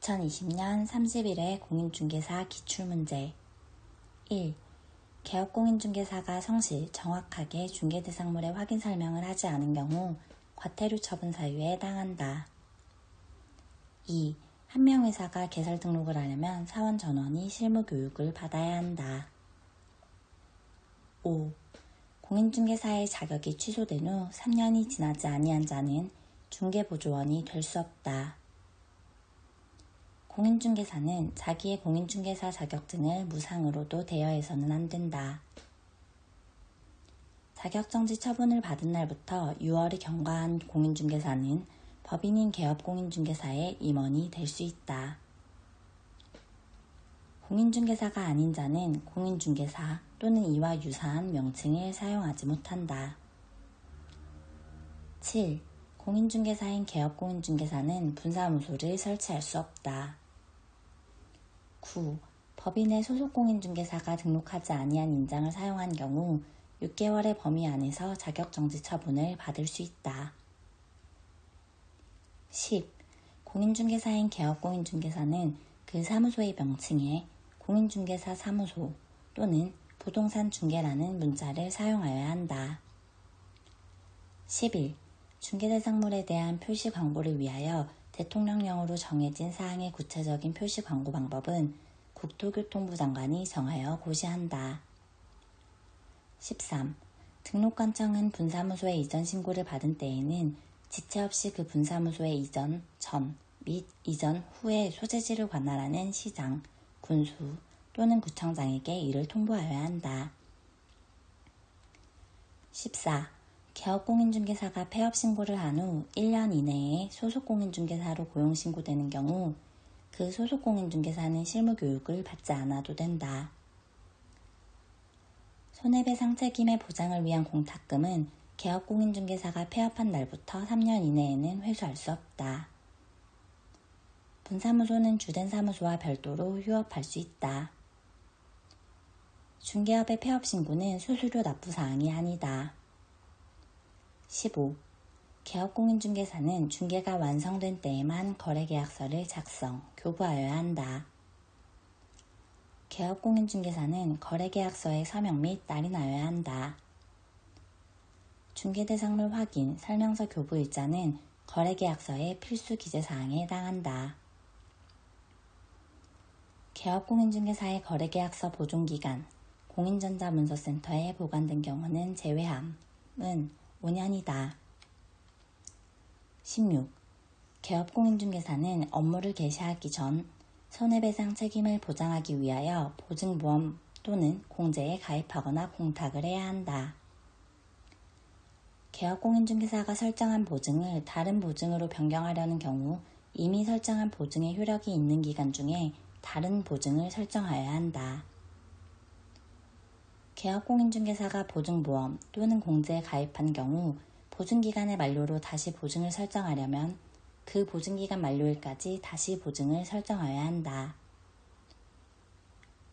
2020년 30일의 공인중개사 기출문제 1. 개업공인중개사가 성실, 정확하게 중개대상물의 확인 설명을 하지 않은 경우 과태료 처분 사유에 해당한다. 2. 한 명 회사가 개설 등록을 하려면 사원 전원이 실무 교육을 받아야 한다. 5. 공인중개사의 자격이 취소된 후 3년이 지나지 아니한 자는 중개보조원이 될 수 없다. 공인중개사는 자기의 공인중개사 자격증을 무상으로도 대여해서는 안 된다. 자격정지 처분을 받은 날부터 6월이 경과한 공인중개사는 법인인 개업공인중개사의 임원이 될 수 있다. 공인중개사가 아닌 자는 공인중개사 또는 이와 유사한 명칭을 사용하지 못한다. 7. 공인중개사인 개업공인중개사는 분사무소를 설치할 수 없다. 9. 법인의 소속공인중개사가 등록하지 아니한 인장을 사용한 경우 6개월의 범위 안에서 자격정지 처분을 받을 수 있다. 10. 공인중개사인 개업공인중개사는 그 사무소의 명칭에 공인중개사 사무소 또는 부동산 중개라는 문자를 사용하여야 한다. 11. 중개대상물에 대한 표시 광고를 위하여 대통령령으로 정해진 사항의 구체적인 표시 광고 방법은 국토교통부 장관이 정하여 고시한다. 13. 등록관청은 분사무소에 이전 신고를 받은 때에는 지체 없이 그 분사무소에 이전 전 및 이전 후에 소재지를 관할하는 시장, 군수 또는 구청장에게 이를 통보하여야 한다. 14. 개업공인중개사가 폐업신고를 한 후 1년 이내에 소속공인중개사로 고용신고되는 경우 그 소속공인중개사는 실무교육을 받지 않아도 된다. 손해배상 책임의 보장을 위한 공탁금은 개업공인중개사가 폐업한 날부터 3년 이내에는 회수할 수 없다. 분사무소는 주된 사무소와 별도로 휴업할 수 있다. 중개업의 폐업신고는 수수료 납부사항이 아니다. 15. 개업공인중개사는 중개가 완성된 때에만 거래계약서를 작성, 교부하여야 한다. 개업공인중개사는 거래계약서의 서명 및 날인하여야 한다. 중개대상물 확인, 설명서 교부일자는 거래계약서의 필수 기재사항에 해당한다. 개업공인중개사의 거래계약서 보존기간, 공인전자문서센터에 보관된 경우는 제외함은 5년이다. 16. 개업공인중개사는 업무를 개시하기 전 손해배상 책임을 보장하기 위하여 보증보험 또는 공제에 가입하거나 공탁을 해야 한다. 개업공인중개사가 설정한 보증을 다른 보증으로 변경하려는 경우 이미 설정한 보증의 효력이 있는 기간 중에 다른 보증을 설정하여야 한다. 개업공인중개사가 보증보험 또는 공제에 가입한 경우 보증기간의 만료로 다시 보증을 설정하려면 그 보증기간 만료일까지 다시 보증을 설정하여야 한다.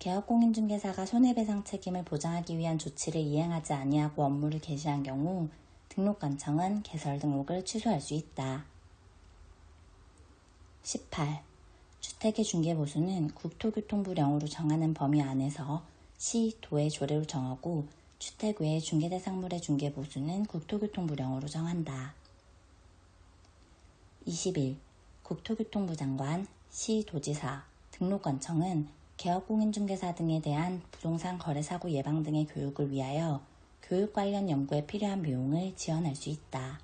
개업공인중개사가 손해배상 책임을 보장하기 위한 조치를 이행하지 아니하고 업무를 개시한 경우 등록관청은 개설 등록을 취소할 수 있다. 18. 주택의 중개보수는 국토교통부령으로 정하는 범위 안에서 시, 도의 조례로 정하고 주택 외의 중개대상물의 중개보수는 국토교통부령으로 정한다. 21. 국토교통부 장관, 시, 도지사, 등록관청은 개업공인중개사 등에 대한 부동산 거래사고 예방 등의 교육을 위하여 교육 관련 연구에 필요한 비용을 지원할 수 있다.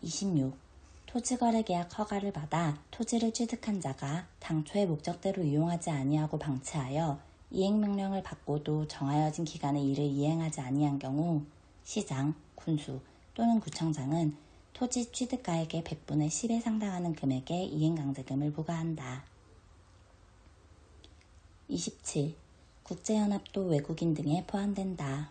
26. 토지거래계약 허가를 받아 토지를 취득한 자가 당초의 목적대로 이용하지 아니하고 방치하여 이행명령을 받고도 정하여진 기간에 이를 이행하지 아니한 경우 시장, 군수 또는 구청장은 토지 취득가액의 100분의 10에 상당하는 금액의 이행강제금을 부과한다. 27. 국제연합도 외국인 등에 포함된다.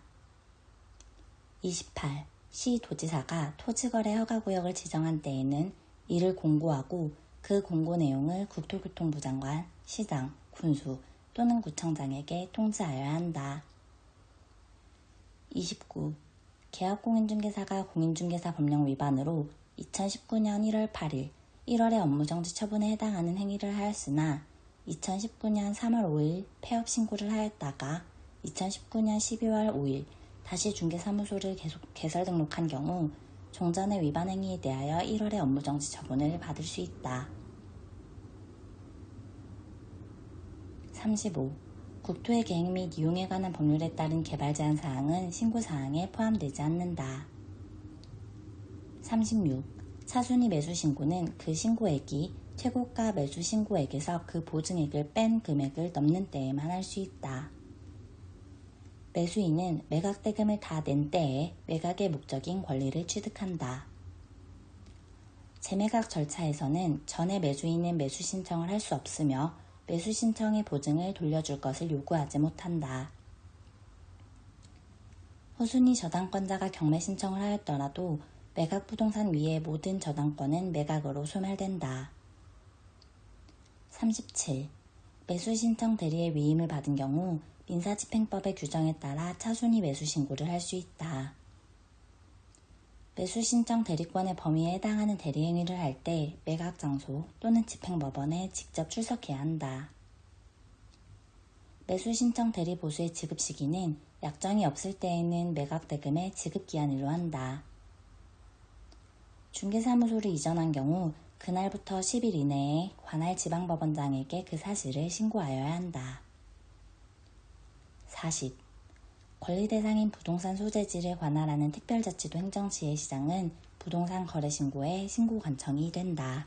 28. 시 도지사가 토지거래 허가구역을 지정한 때에는 이를 공고하고 그 공고 내용을 국토교통부 장관, 시장, 군수 또는 구청장에게 통지하여야 한다. 29. 개업공인중개사가 공인중개사 법령 위반으로 2019년 1월 8일 1월에 업무정지 처분에 해당하는 행위를 하였으나 2019년 3월 5일 폐업 신고를 하였다가 2019년 12월 5일 다시 중개사무소를 개설 등록한 경우 종전의 위반 행위에 대하여 1월에 업무정지 처분을 받을 수 있다. 35. 국토의 계획 및 이용에 관한 법률에 따른 개발 제한 사항은 신고 사항에 포함되지 않는다. 36. 차순위 매수 신고는 그 신고액이 최고가 매수 신고액에서 그 보증액을 뺀 금액을 넘는 때에만 할 수 있다. 매수인은 매각 대금을 다 낸 때에 매각의 목적인 권리를 취득한다. 재매각 절차에서는 전에 매수인은 매수 신청을 할 수 없으며 매수 신청의 보증을 돌려줄 것을 요구하지 못한다. 허순위 저당권자가 경매 신청을 하였더라도 매각 부동산 위의 모든 저당권은 매각으로 소멸된다. 37. 매수 신청 대리의 위임을 받은 경우 민사집행법의 규정에 따라 차순위 매수 신고를 할 수 있다. 매수 신청 대리권의 범위에 해당하는 대리 행위를 할 때 매각 장소 또는 집행법원에 직접 출석해야 한다. 매수 신청 대리 보수의 지급 시기는 약정이 없을 때에는 매각 대금의 지급 기한으로 한다. 중개사무소를 이전한 경우 그날부터 10일 이내에 관할 지방법원장에게 그 사실을 신고하여야 한다. 40. 권리 대상인 부동산 소재지를 관할하는 특별자치도 행정지회시장은 부동산 거래 신고의 신고 관청이 된다.